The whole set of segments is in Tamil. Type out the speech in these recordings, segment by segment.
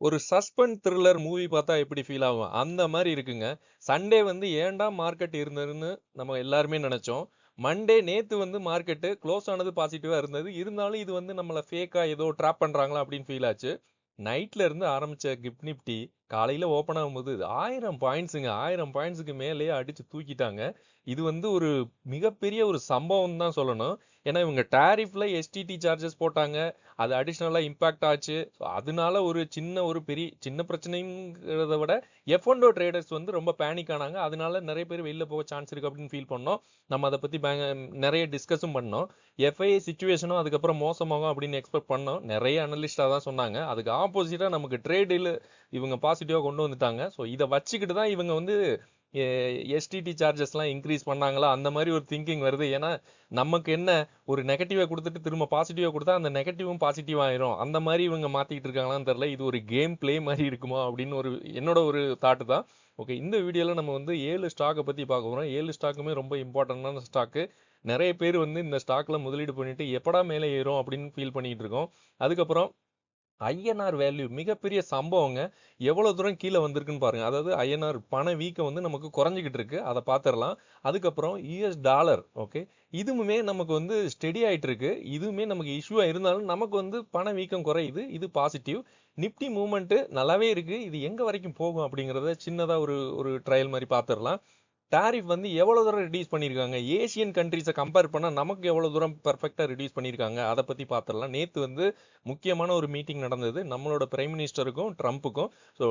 ஒரு சஸ்பென்ஸ் த்ரில்லர் மூவி பார்த்தா எப்படி ஃபீல் ஆகும் அந்த மாதிரி இருக்குங்க. சண்டே வந்து ஏன்டா மார்க்கெட் இருந்ததுன்னு நம்ம எல்லாருமே நினைச்சோம். மண்டே நேத்து வந்து மார்க்கெட்டு க்ளோஸ் ஆனது பாசிட்டிவா இருந்தது. இருந்தாலும் இது வந்து நம்மள ஃபேக்கா ஏதோ ட்ராப் பண்றாங்களா அப்படின்னு ஃபீல் ஆச்சு. நைட்ல இருந்து ஆரம்பிச்ச கிஃப்ட் நிஃப்டி காலையில ஓப்பன் ஆகும்போது 1000 பாயிண்ட்ஸுங்க. 1000 பாயிண்ட்ஸுக்கு மேலேயே அடிச்சு தூக்கிட்டாங்க. இது வந்து ஒரு மிகப்பெரிய ஒரு சம்பவம் தான் சொல்லணும். ஏன்னா இவங்க டாரிஃப்ல எஸ்டிடி சார்ஜஸ் போட்டாங்க. அது அடிஷ்னலா இம்பாக்ட் ஆச்சு. ஸோ அதனால ஒரு பெரிய சின்ன பிரச்சனைங்கிறத விட எஃப்&ஓ ட்ரேடர்ஸ் வந்து ரொம்ப பேனிக் ஆனாங்க. அதனால நிறைய பேர் வெளில போக சான்ஸ் இருக்கு அப்படின்னு ஃபீல் பண்ணோம். நம்ம அதை பத்தி நிறைய டிஸ்கஸும் பண்ணோம். எஃப்ஐஐ சுச்சுவேஷனும் அதுக்கப்புறம் மோசமாகும் அப்படின்னு எக்ஸ்பெக்ட் பண்ணோம். நிறைய அனலிஸ்டா தான் சொன்னாங்க. அதுக்கு ஆப்போசிட்டா நமக்கு ட்ரேடில் இவங்க பாசிட்டிவா கொண்டு வந்துட்டாங்க. ஸோ இதை வச்சுக்கிட்டு தான் இவங்க வந்து எஸ்டிடி சார்ஜஸ்லாம் இன்க்ரீஸ் பண்ணாங்களா அந்த மாதிரி ஒரு திங்கிங் வருது. ஏன்னா நமக்கு என்ன, ஒரு நெகட்டிவை கொடுத்துட்டு திரும்ப பாசிட்டிவா கொடுத்தா அந்த நெகட்டிவும் பாசிட்டிவ் ஆயிரும். அந்த மாதிரி இவங்க மாத்திக்கிட்டு இருக்காங்களான்னு தெரியல. இது ஒரு கேம் பிளே மாதிரி இருக்குமா அப்படின்னு என்னோட ஒரு தாட்டு தான். ஓகே, இந்த வீடியோல நம்ம வந்து 7 ஸ்டாக்கை பத்தி பார்க்க போறோம். 7 ஸ்டாக்குமே ரொம்ப இம்பார்ட்டன்டான ஸ்டாக்கு. நிறைய பேர் வந்து இந்த ஸ்டாக்ல முதலீடு பண்ணிட்டு எப்படா மேலே ஏறும் அப்படின்னு ஃபீல் பண்ணிட்டு இருக்கோம். அதுக்கப்புறம் ஐஎன்ஆர் வேல்யூ மிகப்பெரிய சம்பவங்க. எவ்வளவு தூரம் கீழே வந்திருக்குன்னு பாருங்க. அதாவது ஐஎன்ஆர் பண வீக்கம் வந்து நமக்கு குறைஞ்சிக்கிட்டு இருக்கு. அதை பார்த்துடலாம். அதுக்கப்புறம் யூஎஸ் டாலர், ஓகே, இதுவுமே நமக்கு வந்து ஸ்டெடி ஆயிட்டு இருக்கு. இதுவுமே நமக்கு இஷ்யூவா இருந்தாலும் நமக்கு வந்து பண வீக்கம் குறையுது. இது பாசிட்டிவ். நிப்டி மூவ்மெண்ட் நல்லாவே இருக்கு. இது எங்க வரைக்கும் போகும் அப்படிங்கறத சின்னதா ஒரு ஒரு ட்ரையல் மாதிரி பார்த்துடலாம். டாரிஃப் வந்து எவ்வளவு தூரம் ரெடியூஸ் பண்ணியிருக்காங்க, ஏசியன் கண்ட்ரிஸை கம்பேர் பண்ணா நமக்கு எவ்வளவு தூரம் பெர்ஃபெக்டா ரெடியூஸ் பண்ணியிருக்காங்க, அதை பத்தி பார்த்துடலாம். நேத்து வந்து முக்கியமான ஒரு மீட்டிங் நடந்தது நம்மளோட பிரைம் மினிஸ்டருக்கும் ட்ரம்ப்புக்கும். ஸோ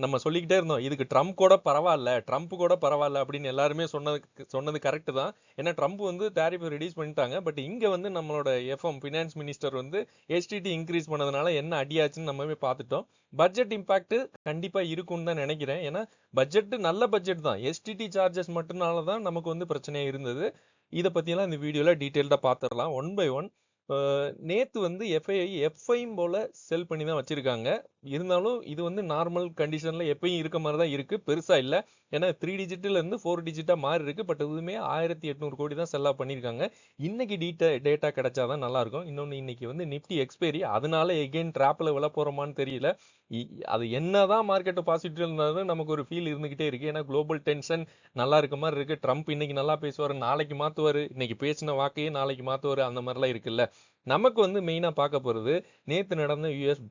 நம்ம சொல்லிக்கிட்டே இருந்தோம், இதுக்கு ட்ரம்ப் கூட பரவாயில்ல அப்படின்னு எல்லாருமே சொன்னது கரெக்ட் தான். ஏன்னா ட்ரம்ப் வந்து டாரிஃப் ரெடியூஸ் பண்ணிட்டாங்க. பட் இங்க வந்து நம்மளோட எஃப்எம் ஃபினான்ஸ் மினிஸ்டர் வந்து எஸ்டிடி இன்க்ரீஸ் பண்ணதுனால என்ன அடியாச்சுன்னு நம்மவே பார்த்துட்டோம். பட்ஜெட் இம்பாக்ட் கண்டிப்பா இருக்கும்னு தான் நினைக்கிறேன். ஏன்னா பட்ஜெட் நல்ல பட்ஜெட் தான். எஸ்டிடி சார்ஜஸ் மட்டும்னால தான் நமக்கு வந்து பிரச்சனையா இருந்தது. இதை பத்தியெல்லாம் இந்த வீடியோல டீட்டெயில்டா பார்த்துடலாம் ஒன் பை ஒன். நேத்து வந்து எஃப்ஐயும் போல செல் பண்ணி தான் வச்சிருக்காங்க. இருந்தாலும் இது வந்து நார்மல் கண்டிஷன்ல எப்பயும் இருக்க மாதிரி தான் இருக்கு, பெருசா இல்ல. ஏன்னா 3 டிஜிட்ல இருந்து 4 டிஜிட்டா மாறி இருக்கு. பட் இதுவுமே 1800 கோடி தான் செல்லா பண்ணிருக்காங்க. இன்னைக்கு டேட்டா கிடைச்சாதான் நல்லா இருக்கும். இன்னொன்னு, இன்னைக்கு வந்து நிப்டி எக்ஸ்பைரி, அதனால எகெயின் டிராப்ல விழ போறோமான்னு தெரியல. அது என்னதான் மார்க்கெட் பாசிட்டிவ் இருந்தாலும் நமக்கு ஒரு ஃபீல் இருந்துகிட்டே இருக்கு. ஏன்னா குளோபல் டென்ஷன் நல்லா இருக்க மாதிரி இருக்கு. ட்ரம்ப் இன்னைக்கு நல்லா பேசுவாரு, நாளைக்கு மாத்துவாரு. இன்னைக்கு பேசின வாக்கையே நாளைக்கு மாத்துவாரு. அந்த மாதிரிலாம் இருக்குல்ல. நமக்கு வந்து மெயினா பார்க்க போறது நேத்து நடந்த யூஎஸ்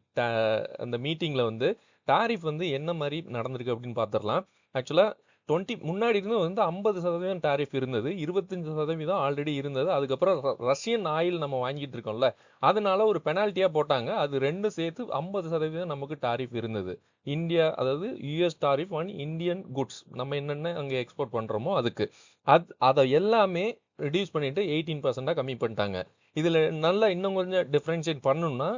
அந்த மீட்டிங்ல வந்து டாரிஃப் வந்து என்ன மாதிரி நடந்திருக்கு அப்படின்னு பார்த்துடலாம். ஆக்சுவலா 20 முன்னாடி இருந்து வந்து 50% டாரிஃப் இருந்தது. 25% ஆல்ரெடி இருந்தது. அதுக்கப்புறம் ரஷ்யன் ஆயில் நம்ம வாங்கிட்டு இருக்கோம்ல, அதனால ஒரு பெனால்ட்டியா போட்டாங்க. அது ரெண்டு சேர்த்து 50% நமக்கு டாரிஃப் இருந்தது. இந்தியா, அதாவது US tariff on Indian goods, நம்ம என்னென்ன அங்க எக்ஸ்போர்ட் பண்றோமோ அதுக்கு. அதை எல்லாமே ரெடியூஸ் பண்ணிட்டு 18% கம்மி பண்ணிட்டாங்க. இதுல நல்லா இன்னும் கொஞ்சம் டிஃபரன்ஷியேட் பண்ணணும்னா,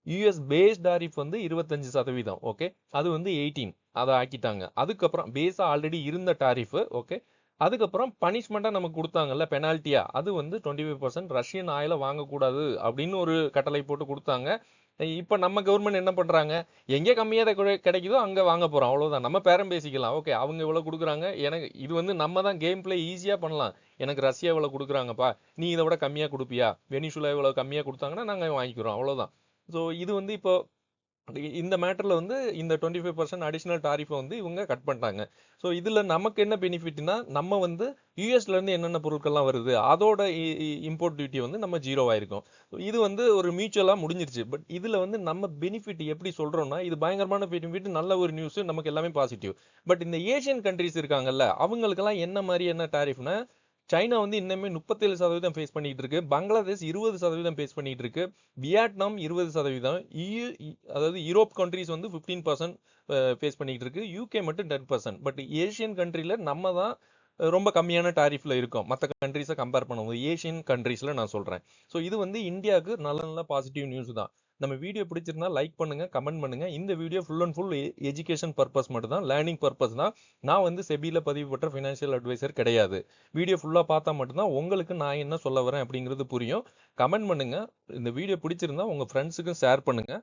யூஎஸ் பேஸ் டாரிஃப் வந்து 25%, ஓகே, அது வந்து 18 அதை ஆக்கிட்டாங்க. அதுக்கப்புறம் பேஸா ஆல்ரெடி இருந்த டாரிஃப், ஓகே, அதுக்கப்புறம் பனிஷ்மெண்டா நமக்கு கொடுத்தாங்கல்ல பெனால்ட்டியா, அது வந்து 25% ரஷ்யன் ஆயில வாங்கக்கூடாது அப்படின்னு ஒரு கட்டளை போட்டு கொடுத்தாங்க. இப்ப நம்ம கவர்மெண்ட் என்ன பண்றாங்க, எங்கே கம்மியா கிடைக்குதோ அங்க வாங்க போறோம், அவ்வளவுதான். நம்ம பேரம் பேசிக்கலாம். ஓகே, அவங்க இவ்வளவு கொடுக்குறாங்க, எனக்கு இது வந்து நம்ம தான் கேம் பிளே ஈஸியா பண்ணலாம். எனக்கு ரஷ்யா இவ்வளவு கொடுக்குறாங்கப்பா, நீ இதை விட கம்மியா கொடுப்பியா, வெனிசுலா இவ்வளவு கம்மியா கொடுத்தாங்கன்னா நாங்க வாங்கிக்கிறோம், அவ்வளவுதான். ஸோ இது வந்து இப்போ இந்த மேட்டர்ல வந்து இந்த 25% அடிஷனல் டாரிஃபை வந்து இவங்க கட் பண்ணிட்டாங்க. ஸோ இதுல நமக்கு என்ன பெனிஃபிட்னா, நம்ம வந்து யூஎஸ்ல இருந்து என்னென்ன பொருட்கள்லாம் வருது அதோட இம்போர்ட் டியூட்டி வந்து நம்ம ஜீரோவாயிருக்கும். இது வந்து ஒரு மியூச்சுவலா முடிஞ்சிருச்சு. பட் இதுல வந்து நம்ம பெனிஃபிட் எப்படி சொல்றோம்னா, இது பயங்கரமான பெனிஃபிட், நல்ல ஒரு நியூஸ், நமக்கு எல்லாமே பாசிட்டிவ். பட் இந்த ஏசியன் கண்ட்ரிஸ் இருக்காங்கல்ல, அவங்களுக்கெல்லாம் என்ன மாதிரி என்ன டாரிஃப்னா, சைனா வந்து இன்னுமே 37% ஃபேஸ் பண்ணிட்டு இருக்கு. பங்களாதேஷ் 20% ஃபேஸ் பண்ணிட்டு இருக்கு. வியட்நாம் 20%. அதாவது யூரோப் கண்ட்ரிஸ் வந்து 15% ஃபேஸ் பண்ணிட்டு இருக்கு. யூகே மட்டும் 10%. பட் ஏசியன் கண்ட்ரில நம்ம தான் ரொம்ப கம்மியான டாரிஃப்ல இருக்கும் மற்ற கண்ட்ரிஸை கம்பேர் பண்ணும்போது. ஏசியன் கண்ட்ரிஸ்ல நான் சொல்றேன். ஸோ இது வந்து இந்தியாவுக்கு நல்ல நல்ல பாசிட்டிவ் நியூஸ் தான். நம்ம வீடியோ பிடிச்சிருந்தா லைக் பண்ணுங்க, கமெண்ட் பண்ணுங்க. இந்த video full and full education purpose மட்டும் தான், லேர்னிங் பர்பஸ் தான். நான் வந்து செபில பதிவு பெற்ற ஃபினான்ஷியல் அட்வைசர் கிடையாது. வீடியோ ஃபுல்லா பார்த்தா மட்டும்தான் உங்களுக்கு நான் என்ன சொல்ல வரேன் அப்படிங்கிறது புரியும். கமெண்ட் பண்ணுங்க. இந்த வீடியோ பிடிச்சிருந்தா உங்க ஃப்ரெண்ட்ஸுக்கும் ஷேர் பண்ணுங்க.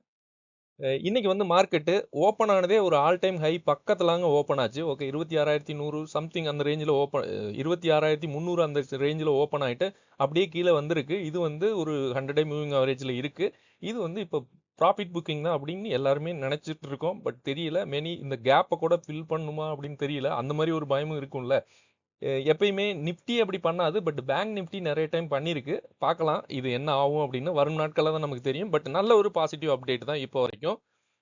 இன்னைக்கு வந்து மார்க்கெட்டு ஓப்பன் ஆனதே ஒரு ஆல் டைம் ஹை பக்கத்துலாங்க ஓப்பன் ஆச்சு. ஓகே, 26,100 சம்திங் அந்த ரேஞ்சில் ஓப்பன், 26,300 அந்த ரேஞ்சில் ஓப்பன் ஆயிட்டு அப்படியே கீழே வந்திருக்கு. இது வந்து ஒரு 100 டே மூவிங் அவரேஜில் இருக்கு. இது வந்து இப்போ ப்ராஃபிட் புக்கிங் தான் அப்படின்னு எல்லாருமே நினைச்சிட்டு இருக்கோம். பட் தெரியல, இந்த கேப்பை கூட ஃபில் பண்ணுமா அப்படின்னு தெரியல. அந்த மாதிரி ஒரு பயமும் இருக்கும்ல. எப்பயுமே நிஃப்டி அப்படி பண்ணாது, பட் பேங்க் நிஃப்டி நிறைய டைம் பண்ணியிருக்கு. பார்க்கலாம் இது என்ன ஆகும் அப்படின்னு, வரும் நாட்களில் தான் நமக்கு தெரியும். பட் நல்ல ஒரு பாசிட்டிவ் அப்டேட் தான் இப்போ வரைக்கும்.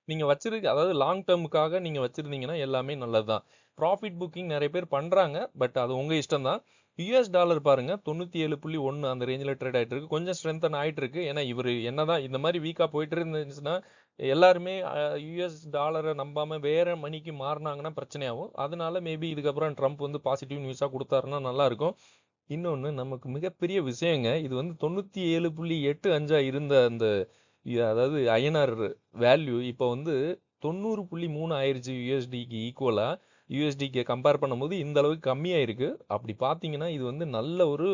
நீங்கள் வச்சிருக்க, அதாவது லாங் டேர்முக்காக நீங்கள் வச்சுருந்தீங்கன்னா எல்லாமே நல்லது தான். ப்ராஃபிட் புக்கிங் நிறைய பேர் பண்ணுறாங்க, பட் அது உங்கள் இஷ்டம் தான். யூஎஸ் டாலர் பாருங்க 97.1 அந்த ரேஞ்சில் ட்ரேட் ஆகிட்டு இருக்கு. கொஞ்சம் ஸ்ட்ரென்தன் ஆகிட்டு இருக்கு. ஏன்னா இவர் என்னதான் இந்த மாதிரி வீக்காக போயிட்டு இருந்துச்சுன்னா எல்லாருமே யூஎஸ் டாலரை நம்பாம வேற மணிக்கு மாறினாங்கன்னா பிரச்சனையாகும். அதனால மேபி இதுக்கப்புறம் ட்ரம்ப் வந்து பாசிட்டிவ் நியூஸாக கொடுத்தாருன்னா நல்லா இருக்கும். இன்னொன்று நமக்கு மிகப்பெரிய விஷயங்க, இது வந்து 97.85 இருந்த அந்த அதாவது ஐஎன்ஆர் வேல்யூ இப்போ வந்து 90.3 ஆயிருச்சு. யூஎஸ்டிக்கு ஈக்குவலா யூஎஸ்டிக்கு கம்பேர் பண்ணும்போது இந்த அளவுக்கு கம்மியாயிருக்கு. அப்படி பார்த்தீங்கன்னா இது வந்து நல்ல ஒரு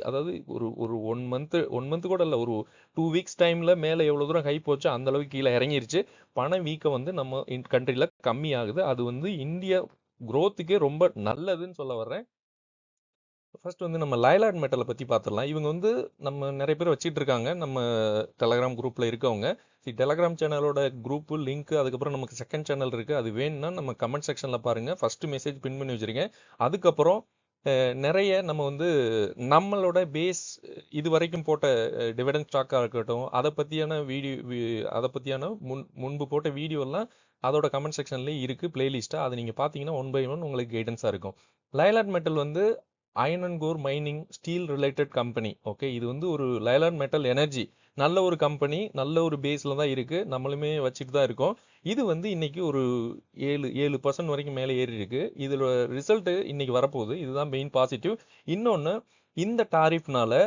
அதாவது ஒரு ஒரு 1 மந்த் கூட இல்லை, ஒரு 2 வீக்ஸ் டைம்ல மேலே எவ்வளோ தூரம் ஹை போச்சோ அந்த அளவுக்கு கீழே இறங்கிருச்சு. பண வீக்கம் வந்து நம்ம கண்ட்ரில கம்மியாகுது. அது வந்து இந்தியா growth-க்கே ரொம்ப நல்லதுன்னு சொல்ல வர்றேன். ஃபர்ஸ்ட் வந்து நம்ம லைலாட் மெட்டலை பற்றி பார்த்துடலாம். இவங்க வந்து நம்ம நிறைய பேர் வச்சிட்டு இருக்காங்க, நம்ம டெலகிராம் குரூப்பில் இருக்கவங்க. டெலகிராம் சேனலோட குரூப்பு லிங்க், அதுக்கப்புறம் நமக்கு செகண்ட் சேனல் இருக்குது. அது வேணும்னா நம்ம கமெண்ட் செக்ஷனில் பாருங்கள். ஃபஸ்ட்டு மெசேஜ் பின் பண்ணி வச்சுருக்கேன். அதுக்கப்புறம் நிறைய நம்ம வந்து நம்மளோட பேஸ் இது வரைக்கும் போட்ட டிவிடெண்ட் ஸ்டாக்காக இருக்கட்டும், அதை பற்றியான அதை பற்றியான முன்பு போட்ட வீடியோலாம் அதோட கமெண்ட் செக்ஷன்லேயே இருக்குது பிளேலிஸ்ட்டாக. அதை நீங்கள் பார்த்தீங்கன்னா 1 by 1 உங்களுக்கு கைடன்ஸாக இருக்கும். லைலாட் மெட்டல் வந்து iron and core mining steel related company. Okay, இது வந்து ஒரு லைலாட் மெட்டல் எனர்ஜி நல்ல ஒரு கம்பெனி, நல்ல ஒரு பேஸில் தான் இருக்குது. நம்மளுமே வச்சுட்டு தான் இருக்கோம். இது வந்து இன்னைக்கு ஒரு 7% வரைக்கும் மேலே ஏறி இருக்கு. இதோட ரிசல்ட்டு இன்னைக்கு வரப்போகுது. இதுதான் மெயின் பாசிட்டிவ். இன்னொன்று, இந்த டாரிஃப்னால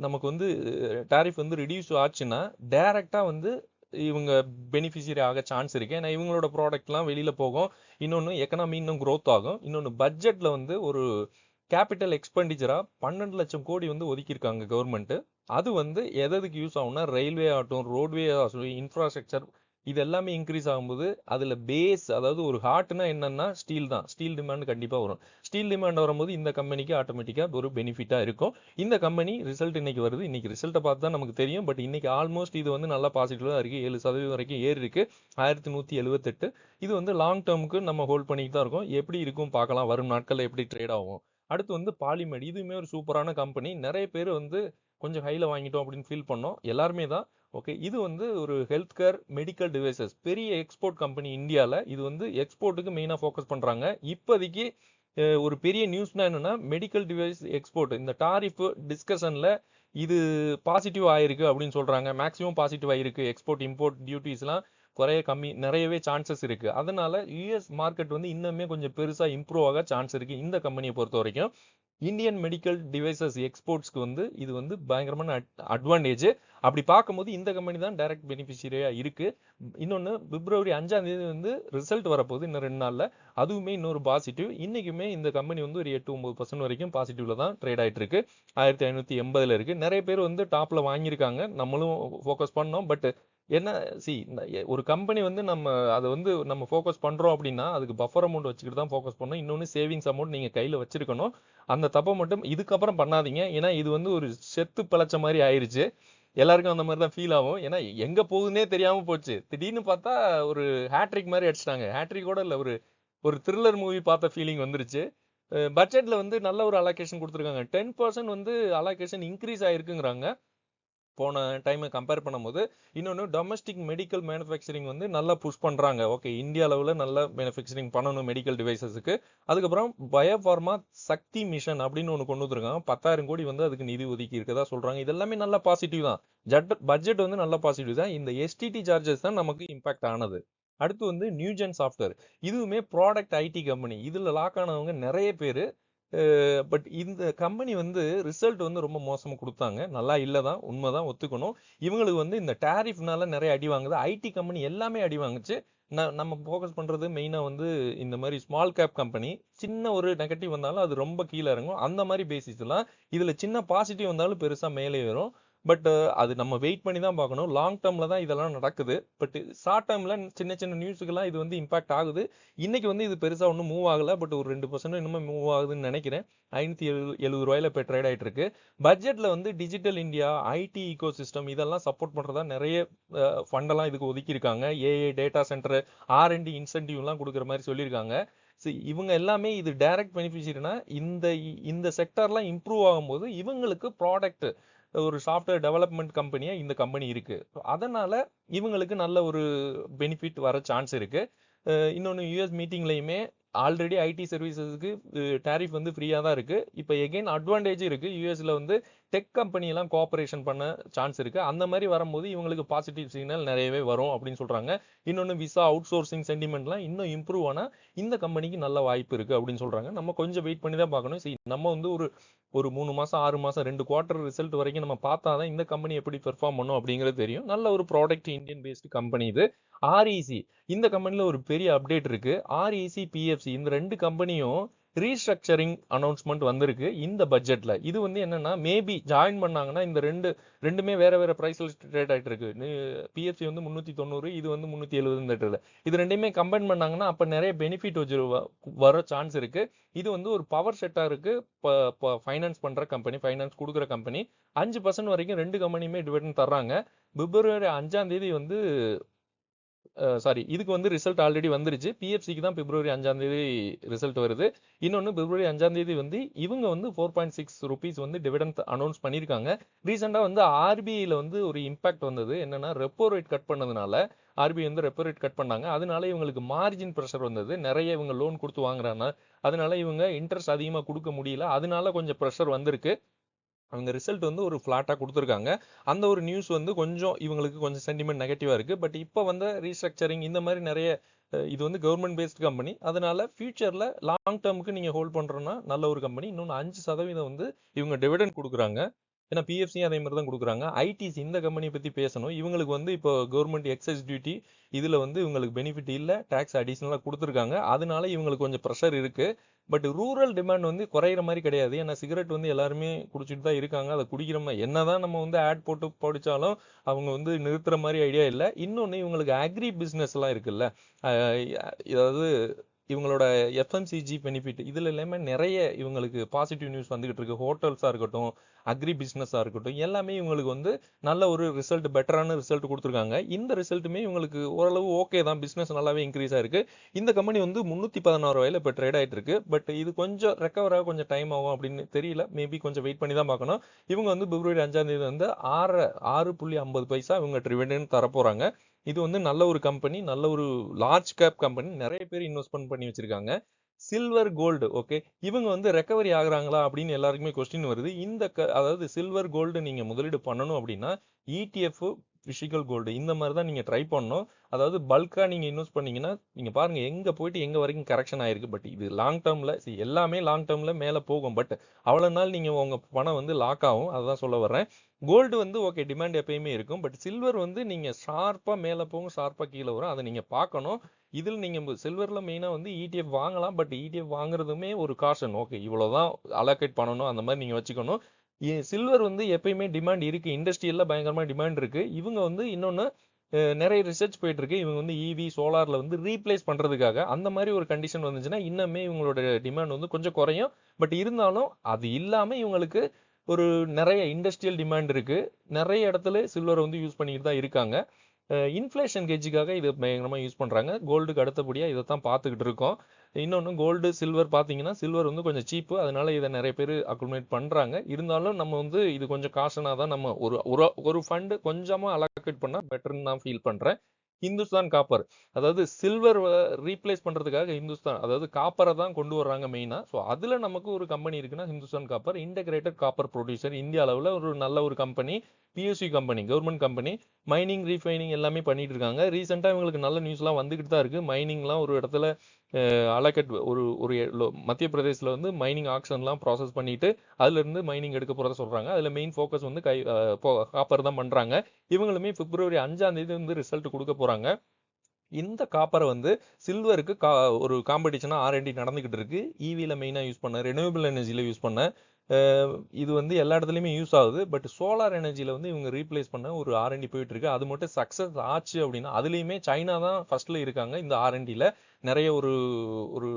நமக்கு வந்து டாரிஃப் வந்து ரிடியூஸ் ஆச்சுன்னா டைரெக்டாக வந்து இவங்க பெனிஃபிஷியரி ஆக சான்ஸ் இருக்கு. ஏன்னா இவங்களோட ப்ராடக்ட்லாம் வெளியில் போகும். இன்னொன்று எக்கனாமி இன்னும் க்ரோத் ஆகும். இன்னொன்று பட்ஜெட்டில் வந்து ஒரு கேபிட்டல் எக்ஸ்பெண்டிச்சராக 12 லட்சம் கோடி வந்து ஒதுக்கியிருக்காங்க கவர்மெண்ட்டு. அது வந்து எதுக்கு யூஸ் ஆகும்னா ரயில்வே ஆகட்டும், ரோட்வே ஆகட்டும், இன்ஃப்ராஸ்ட்ரக்சர் இது எல்லாமே இன்க்ரீஸ் ஆகும்போது அதில் பேஸ், அதாவது ஒரு ஹார்ட்னா என்னன்னா ஸ்டீல் தான். ஸ்டீல் டிமாண்ட் கண்டிப்பாக வரும். ஸ்டீல் டிமாண்ட் வரும்போது இந்த கம்பெனிக்கு ஆட்டோமேட்டிக்காக ஒரு பெனிஃபிட்டாக இருக்கும். இந்த கம்பெனி ரிசல்ட் இன்னைக்கு வருது. இன்னைக்கு ரிசல்ட்டை பார்த்து தான் நமக்கு தெரியும். பட் இன்னைக்கு ஆல்மோஸ்ட் இது வந்து நல்லா பாசிட்டிவாக தான் இருக்குது. 7% வரைக்கும் ஏறி இருக்கு. 1178. இது வந்து லாங் டேர்முக்கு நம்ம ஹோல்ட் பண்ணிட்டு தான் இருக்கோம். எப்படி இருக்கும் பார்க்கலாம், வரும் நாட்களில் எப்படி ட்ரேட் ஆகும். அடுத்து வந்து பாலிமெட், இதுவுமே ஒரு சூப்பரான கம்பெனி. நிறைய பேர் வந்து கொஞ்சம் ஹைல வாங்கிட்டோம் அப்படின்னு ஃபீல் பண்ணோம், எல்லாருமே தான். ஓகே, இது வந்து ஒரு ஹெல்த் கேர் மெடிக்கல் டிவைசஸ் பெரிய எக்ஸ்போர்ட் கம்பெனி இந்தியாவில். இது வந்து எக்ஸ்போர்ட்டுக்கு மெயினாக ஃபோக்கஸ் பண்ணுறாங்க. இப்போதைக்கு ஒரு பெரிய நியூஸ்னா என்னன்னா மெடிக்கல் டிவைஸ் எக்ஸ்போர்ட் இந்த டாரிஃப் டிஸ்கஷனில் இது பாசிட்டிவ் ஆயிருக்கு அப்படின்னு சொல்கிறாங்க. மேக்ஸிமம் பாசிட்டிவ் ஆயிருக்கு. எக்ஸ்போர்ட் இம்போர்ட் டியூட்டிஸ்லாம் நிறையவே சான்சஸ் இருக்கு. அதனால யூஎஸ் மார்க்கெட் வந்து இன்னுமே கொஞ்சம் பெருசா இம்ப்ரூவ் ஆக சான்ஸ் இருக்கு. இந்த கம்பெனியை பொறுத்த வரைக்கும் இந்தியன் மெடிக்கல் டிவைசஸ் எக்ஸ்போர்ட்ஸ்க்கு வந்து இது வந்து பயங்கரமான அட்வான்டேஜ். அப்படி பார்க்கும்போது இந்த கம்பெனி தான் டைரக்ட் பெனிஃபிஷியரியா இருக்கு. இன்னொன்று, February 5 வந்து ரிசல்ட் வரப்போகுது இன்னும் 2 நாள்ல. அதுவுமே இன்னொரு பாசிட்டிவ். இன்னைக்குமே இந்த கம்பெனி வந்து ஒரு 8-9% வரைக்கும் பாசிட்டிவ்ல தான் ட்ரேட் ஆயிட்டு இருக்கு. 1580 இருக்கு. நிறைய பேர் வந்து டாப்ல வாங்கியிருக்காங்க. நம்மளும் ஃபோக்கஸ் பண்ணோம். பட் என்ன, ஒரு கம்பெனி வந்து அதை வந்து நம்ம ஃபோக்கஸ் பண்றோம் அப்படின்னா அதுக்கு பஃபர் அமௌண்ட் வச்சுக்கிட்டு தான் ஃபோக்கஸ் பண்ணணும். இன்னொன்று, சேவிங்ஸ் அமௌண்ட் நீங்க கையில வச்சிருக்கணும். அந்த தப்பை மட்டும் இதுக்கப்புறம் பண்ணாதீங்க. ஏன்னா இது வந்து ஒரு செத்து பிழைச்ச மாதிரி ஆயிருச்சு. எல்லாருக்கும் அந்த மாதிரி தான் ஃபீல் ஆகும். ஏன்னா எங்க போகுதுன்னே தெரியாம போச்சு. திடீர்னு பார்த்தா ஒரு ஹேட்ரிக் மாதிரி அடிச்சிட்டாங்க. ஹேட்ரிக் கூட இல்லை, ஒரு ஒரு த்ரில்லர் மூவி பார்த்த ஃபீலிங் வந்துருச்சு. பட்ஜெட்ல வந்து நல்ல ஒரு அலோகேஷன் கொடுத்துருக்காங்க. 10% வந்து அலோகேஷன் இன்க்ரீஸ் ஆயிருக்குங்கிறாங்க போன டைமை கம்பேர் பண்ணும்போது. இன்னொன்று, டொமஸ்டிக் மெடிக்கல் மேனுஃபேக்சரிங் வந்து நல்லா புஷ் பண்ணுறாங்க. ஓகே, இந்தியா லெவலில் நல்லா மேனுஃபேக்சரிங் பண்ணணும் மெடிக்கல் டிவைசஸுக்கு. அதுக்கப்புறம் பயோஃபார்மா சக்தி மிஷன் அப்படின்னு ஒன்று கொண்டு வந்துருக்காங்க. 10,000 கோடி வந்து அதுக்கு நிதி ஒதுக்கி இருக்கதா சொல்கிறாங்க. இதெல்லாமே நல்ல பாசிட்டிவ் தான். பட்ஜெட் வந்து நல்ல பாசிட்டிவ் தான். இந்த எஸ்டிடி சார்ஜஸ் தான் நமக்கு இம்பாக்ட் ஆனது. அடுத்து வந்து நியூஜென் சாஃப்ட்வேர், இதுவுமே ப்ராடக்ட் ஐடி கம்பெனி. இதில் லாக் ஆனவங்க நிறைய பேர். பட் இந்த கம்பெனி வந்து ரிசல்ட் வந்து ரொம்ப மோசமாக கொடுத்தாங்க. நல்லா இல்லை தான், உண்மைதான், ஒத்துக்கணும். இவங்களுக்கு வந்து இந்த டேரிஃப்னால நிறைய அடி வாங்குது. ஐடி கம்பெனி எல்லாமே அடி வாங்குச்சு. நம்ம ஃபோக்கஸ் பண்ணுறது மெயினாக வந்து இந்த மாதிரி ஸ்மால் கேப் கம்பெனி. சின்ன ஒரு நெகட்டிவ் வந்தாலும் அது ரொம்ப கீழே இறங்கும். அந்த மாதிரி பேசிஸ்லாம் இதில் சின்ன பாசிட்டிவ் வந்தாலும் பெருசாக மேலே வரும். பட் அது நம்ம வெயிட் பண்ணி தான் பார்க்கணும். லாங் டேர்ம்ல தான் இதெல்லாம் நடக்குது. பட் ஷார்ட் டேர்ம்ல சின்ன சின்ன நியூஸுக்கெல்லாம் இது வந்து இம்பாக்ட் ஆகுது. இன்னைக்கு வந்து இது பெருசா ஒன்றும் மூவ் ஆகல. பட் ஒரு 2% இன்னுமே மூவ் ஆகுதுன்னு நினைக்கிறேன். ₹570 இப்போ ட்ரேட் ஆயிட்டு இருக்கு. பட்ஜெட்ல வந்து digital India, IT ecosystem இதெல்லாம் சப்போர்ட் பண்றதா நிறைய ஃபண்டெல்லாம் இதுக்கு ஒதுக்கியிருக்காங்க. ஏஐ டேட்டா சென்டர் R&D இன்சென்டிவ்லாம் கொடுக்குற மாதிரி சொல்லியிருக்காங்க. இவங்க எல்லாமே இது டைரக்ட் பெனிஃபிஷியரினா இந்த செக்டர்லாம் இம்ப்ரூவ் ஆகும்போது இவங்களுக்கு ப்ராடக்ட் ஒரு சாஃப்ட்வேர் டெவலப்மெண்ட் கம்பெனியா இந்த கம்பெனி இருக்கு. அதனால இவங்களுக்கு நல்ல ஒரு பெனிஃபிட் வர சான்ஸ் இருக்கு. இன்னொன்று யூஎஸ் மீட்டிங்லையுமே ஆல்ரெடி ஐடி சர்வீசஸ்க்கு டேரிஃப் வந்து ஃப்ரீயாக தான் இருக்கு. இப்போ எகெயின் அட்வான்டேஜ் இருக்கு. யூஎஸ்ல வந்து டெக் கம்பெனி எல்லாம் கோஆபரேஷன் பண்ண சான்ஸ் இருக்கு. அந்த மாதிரி வரும்போது இவங்களுக்கு பாசிட்டிவ் சிக்னல் நிறையவே வரும் அப்படின்னு சொல்றாங்க. இன்னொன்று விசா அவுட் சோர்சிங் சென்டிமெண்ட்லாம் இன்னும் இம்ப்ரூவ் ஆனா இந்த கம்பெனிக்கு நல்ல வாய்ப்பு இருக்கு அப்படின்னு சொல்றாங்க. நம்ம கொஞ்சம் வெயிட் பண்ணி தான் பார்க்கணும். நம்ம வந்து ஒரு 3 மாசம் 6 மாசம் 2 குவார்டர் ரிசல்ட் வரைக்கும் நம்ம பார்த்தாதான் இந்த கம்பெனி எப்படி பெர்ஃபார்ம் பண்ணும் அப்படிங்கிறது தெரியும். நல்ல ஒரு ப்ராடக்ட் இந்தியன் பேஸ்டு கம்பெனி இது. ஆர்இசி இந்த கம்பெனில ஒரு பெரிய அப்டேட் இருக்கு. ஆர்இசி பிஎஃப்சி இந்த 2 கம்பெனியும் ரீஸ்ட்ரக்சரிங் அனௌன்ஸ்மெண்ட் வந்திருக்கு இந்த பட்ஜெட்ல. இது வந்து என்னன்னா மேபி ஜாயின் பண்ணாங்கன்னா இந்த ரெண்டுமே வேற வேற பிரைஸ்ல ட்ரேட் ஆயிட்டு இருக்கு. பிஎஃப்சி வந்து 390, இது வந்து 370. இது ரெண்டையுமே கம்பைன் பண்ணாங்கன்னா அப்ப நிறைய பெனிஃபிட் வர சான்ஸ் இருக்கு. இது வந்து ஒரு பவர் செக்டாருக்கு ஃபைனான்ஸ் பண்ற கம்பெனி, ஃபைனான்ஸ் கொடுக்குற கம்பெனி. 5% வரைக்கும் 2 கம்பெனியுமே டிவிடெண்ட் தர்றாங்க. பிப்ரவரி 5 வந்து சாரி இதுக்கு வந்து ரிசல்ட் ஆல்ரெடி வந்துருச்சு. பிஎஃப்சிக்கு தான் பிப்ரவரி 5 ரிசல்ட் வருது. இன்னொன்று பிப்ரவரி 5 வந்து இவங்க வந்து ₹4.6 வந்து டிவிடெண்ட் அனௌன்ஸ் பண்ணியிருக்காங்க. ரீசெண்டாக வந்து ஆர்பிஐல வந்து ஒரு இம்பாக்ட் வந்தது. என்னன்னா ரெப்போ ரேட் கட் பண்ணதுனால ஆர்பிஐ வந்து ரெப்போ ரேட் கட் பண்ணாங்க. அதனால இவங்களுக்கு மார்ஜின் ப்ரெஷர் வந்தது. நிறைய இவங்க லோன் கொடுத்து வாங்குறாங்க. அதனால இவங்க இன்ட்ரெஸ்ட் அதிகமாக கொடுக்க முடியல. அதனால கொஞ்சம் ப்ரெஷர் வந்திருக்கு. அவங்க ரிசல்ட் வந்து ஒரு ஃபிளாட்டாக கொடுத்துருக்காங்க. அந்த ஒரு நியூஸ் வந்து கொஞ்சம் இவங்களுக்கு கொஞ்சம் சென்டிமெண்ட் நெகட்டிவாக இருக்குது. பட் இப்போ வந்து ரீஸ்ட்ரக்சரிங் இந்த மாதிரி நிறைய இது வந்து கவர்மெண்ட் பேஸ்ட் கம்பெனி. அதனால ஃபியூச்சரில் லாங் டேர்முக்கு நீங்கள் ஹோல்ட் பண்ணுறோன்னா நல்ல ஒரு கம்பெனி. இன்னொன்று 5% வந்து இவங்க டிவிடெண்ட் கொடுக்குறாங்க. ஏன்னா பிஎஃப்சியும் அதே மாதிரி தான் கொடுக்குறாங்க. ஐடிசி இந்த கம்பெனியை பற்றி பேசணும். இவங்களுக்கு வந்து இப்போ கவர்மெண்ட் எக்ஸைஸ் டியூட்டி இதில் வந்து இவங்களுக்கு பெனிஃபிட் இல்லை, டேக்ஸ் அடிஷ்னலாக கொடுத்துருக்காங்க. அதனால இவங்களுக்கு கொஞ்சம் ப்ரெஷர் இருக்கு. பட் ரூரல் டிமாண்ட் வந்து குறையிற மாதிரி கிடையாது. ஏன்னா சிகரெட் வந்து எல்லாருமே குடிச்சிட்டு தான் இருக்காங்க. அதை குடிக்கிற மாதிரி என்னதான் நம்ம வந்து ஆட் போட்டு படிச்சாலும் அவங்க வந்து நிறுத்துற மாதிரி ஐடியா இல்லை. இன்னொன்று இவங்களுக்கு அக்ரி பிஸ்னஸ் எல்லாம் இருக்குல்ல, அதாவது இவங்களோட எஃப்எம்சிஜி பெனிஃபிட் இதுல எல்லாமே நிறைய இவங்களுக்கு பாசிட்டிவ் நியூஸ் வந்துகிட்டு இருக்கு. ஹோட்டல்ஸா இருக்கட்டும், அக்ரி பிசினஸா இருக்கட்டும், எல்லாமே இவங்களுக்கு வந்து நல்ல ஒரு ரிசல்ட், பெட்டரான ரிசல்ட் கொடுத்துருக்காங்க. இந்த ரிசல்ட்டுமே இவங்களுக்கு ஓரளவு ஓகே தான். பிசினஸ் நல்லாவே இன்க்ரீஸ் ஆயிருக்கு. இந்த கம்பெனி வந்து ₹316 இப்போ ட்ரேட் ஆயிட்டு இருக்கு. பட் இது கொஞ்சம் ரெக்கவர் ஆக கொஞ்சம் டைம் ஆகும் அப்படின்னு தெரியல. மேபி கொஞ்சம் வெயிட் பண்ணி தான் பார்க்கணும். இவங்க வந்து பிப்ரவரி 5 வந்து 6.50 இவங்க டிவிடெண்ட் தரப்போறாங்க. இது வந்து நல்ல ஒரு கம்பெனி, நல்ல ஒரு லார்ஜ் கேப் கம்பெனி. நிறைய பேர் இன்வெஸ்ட்மெண்ட் பண்ணி வச்சிருக்காங்க. சில்வர் கோல்டு ஓகே, இவங்க வந்து ரெக்கவரி ஆகுறாங்களா அப்படின்னு எல்லாருக்குமே கொஸ்டின் வருது. அதாவது சில்வர் கோல்டு நீங்க முதலீடு பண்ணணும் அப்படின்னா ETF, பிசிக்கல் கோல்டு இந்த மாதிரி தான் நீங்க ட்ரை பண்ணணும். அதாவது பல்கா நீங்க இன்வெஸ்ட் பண்ணீங்கன்னா நீங்க பாருங்க எங்க போயிட்டு எங்க வரைக்கும் கரெக்ஷன் ஆயிருக்கு. பட் இது லாங் டேர்ம்ல எல்லாமே லாங் டேர்ம்ல மேல போகும். பட் அவ்வளவு நாள் நீங்க உங்க பணம் வந்து லாக் ஆகும். அதுதான் சொல்ல வர்றேன். கோல்டு வந்து ஓகே டிமாண்ட் எப்பயுமே இருக்கும். பட் சில்வர் வந்து நீங்க ஷார்ப்பா மேல போகும், ஷார்ப்பா கீழே வரும். அதை நீங்க பார்க்கணும். இதில் நீங்க சில்வர்ல மெயினா வந்து ETF வாங்கலாம். பட் ETF வாங்குறதுமே ஒரு காஷன். ஓகே இவ்வளவுதான் அலோகேட் பண்ணணும், அந்த மாதிரி நீங்க வச்சுக்கணும். சில்வர் வந்து எப்பயுமே டிமாண்ட் இருக்கு. இண்டஸ்ட்ரியல்ல பயங்கரமா டிமாண்ட் இருக்கு. இவங்க வந்து இன்னொன்னு நிறைய ரிசர்ச் போயிட்டு இருக்கு. இவங்க வந்து EV சோலார்ல வந்து ரீப்ளேஸ் பண்றதுக்காக அந்த மாதிரி ஒரு கண்டிஷன் வந்துச்சுன்னா இன்னுமே இவங்களோட டிமாண்ட் வந்து கொஞ்சம் குறையும். பட் இருந்தாலும் அது இல்லாம இவங்களுக்கு ஒரு நிறைய இண்டஸ்ட்ரியல் டிமாண்ட் இருக்கு. நிறைய இடத்துல சில்வர் வந்து யூஸ் பண்ணிட்டு தான் இருக்காங்க. இன்ஃப்ளேஷன் கேஜுக்காக இது பயங்கரமா யூஸ் பண்றாங்க. கோல்டுக்கு அடுத்தபடியா இதை தான் பார்த்துக்கிட்டு இருக்கோம். இன்னொன்று கோல்டு சில்வர் பார்த்தீங்கன்னா சில்வர் வந்து கொஞ்சம் சீப்பு. அதனால இதை நிறைய பேர் அக்குமுலேட் பண்றாங்க. இருந்தாலும் நம்ம வந்து இது கொஞ்சம் காஷனா தான் நம்ம ஒரு ஃபண்டு கொஞ்சமா அலோகேட் பண்ணா பெட்டர்னு நான் ஃபீல் பண்றேன். இந்துஸ்தான் காப்பர், அதாவது சில்வர் ரீப்ளேஸ் பண்றதுக்காக இந்துஸ்தான், அதாவது காப்பரை தான் கொண்டு வர்றாங்க மெயினா. ஸோ அதுல நமக்கு ஒரு கம்பெனி இருக்குன்னா Hindustan copper, integrated copper producer, இந்திய அளவில் ஒரு நல்ல ஒரு company, BSc company, government company. Mining refining எல்லாமே பண்ணிட்டு இருக்காங்க. ரீசெண்டா இவங்களுக்கு நல்ல நியூஸ்லாம் வந்துகிட்டு தான் இருக்கு. மைனிங்லாம் ஒரு இடத்துல அலோகேட் ஒரு மத்திய பிரதேசில் வந்து மைனிங் ஆக்ஷன்லாம் ப்ராசஸ் பண்ணிட்டு அதுல இருந்து மைனிங் எடுக்க போறத சொல்றாங்க. அதுல மெயின் ஃபோக்கஸ் வந்து காப்பர் தான் பண்றாங்க. இவங்களுமே பிப்ரவரி 5 வந்து ரிசல்ட் கொடுக்க போறாங்க. இந்த காப்பரை வந்து சில்வருக்கு ஒரு காம்படிஷனா R&D நடந்துகிட்டு இருக்கு. EVல மெயினா யூஸ் பண்ண, ரெனியூபிள் எனர்ஜில யூஸ் பண்ண, இது வந்து எல்லா இடத்துலையுமே யூஸ் ஆகுது. பட் சோலார் எனர்ஜியில் வந்து இவங்க ரீப்ளேஸ் பண்ண ஒரு ஆர்என்டி போயிட்டு இருக்கு. அது மட்டும் சக்ஸஸ் ஆச்சு அப்படின்னா அதுலேயுமே சைனா தான் ஃபர்ஸ்ட்ல இருக்காங்க இந்த ஆர்என்டியில். நிறைய ஒரு ஒரு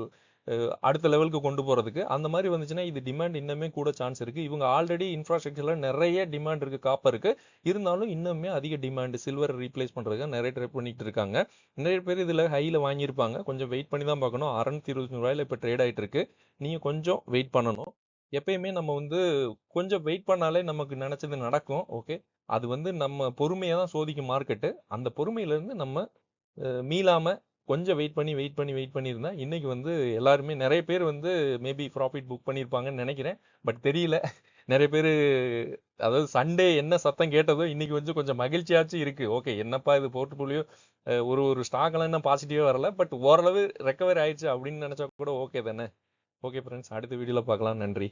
அடுத்த லெவலுக்கு கொண்டு போகிறதுக்கு. அந்த மாதிரி வந்துச்சுன்னா இது டிமாண்ட் இன்னுமே கூட சான்ஸ் இருக்குது. இவங்க ஆல்ரெடி இன்ஃப்ராஸ்ட்ரக்சரில் நிறைய டிமாண்ட் இருக்குது காப்பருக்கு. இருந்தாலும் இன்னுமே அதிக டிமாண்ட் சில்வர் ரீப்ளேஸ் பண்ணுறதுக்கு நிறைய ட்ரை பண்ணிட்டு இருக்காங்க. நிறைய பேர் இதில் ஹையில் வாங்கியிருப்பாங்க. கொஞ்சம் வெயிட் பண்ணி தான் பார்க்கணும். 620 ரூபாயில் இப்போ ட்ரேட் ஆகிட்டு இருக்கு. நீங்கள் கொஞ்சம் வெயிட் பண்ணணும். எப்பயுமே நம்ம வந்து கொஞ்சம் வெயிட் பண்ணாலே நமக்கு நினைச்சது நடக்கும். ஓகே, அது வந்து நம்ம பொறுமையை தான் சோதிக்கும் மார்க்கெட்டு. அந்த பொறுமையிலேருந்து நம்ம மீளாம கொஞ்சம் வெயிட் பண்ணி இருந்தா இன்னைக்கு வந்து எல்லாருமே நிறைய பேர் வந்து மேபி ப்ராஃபிட் புக் பண்ணியிருப்பாங்கன்னு நினைக்கிறேன். பட் தெரியல. நிறைய பேர் அதாவது சண்டே என்ன சத்தம் கேட்டதோ இன்னைக்கு வந்து கொஞ்சம் மகிழ்ச்சியாச்சும் இருக்கு. ஓகே, என்னப்பா இது போர்ட்ஃபோலியோ ஒரு ஒரு ஸ்டாக்லாம் இன்னும் பாசிட்டிவாக வரல, பட் ஓரளவு ரெக்கவர் ஆயிடுச்சு அப்படின்னு நினைச்சா கூட ஓகே தானே. ஓகே ஃப்ரெண்ட்ஸ், அடுத்த வீடியோவில் பார்க்கலாம். நன்றி.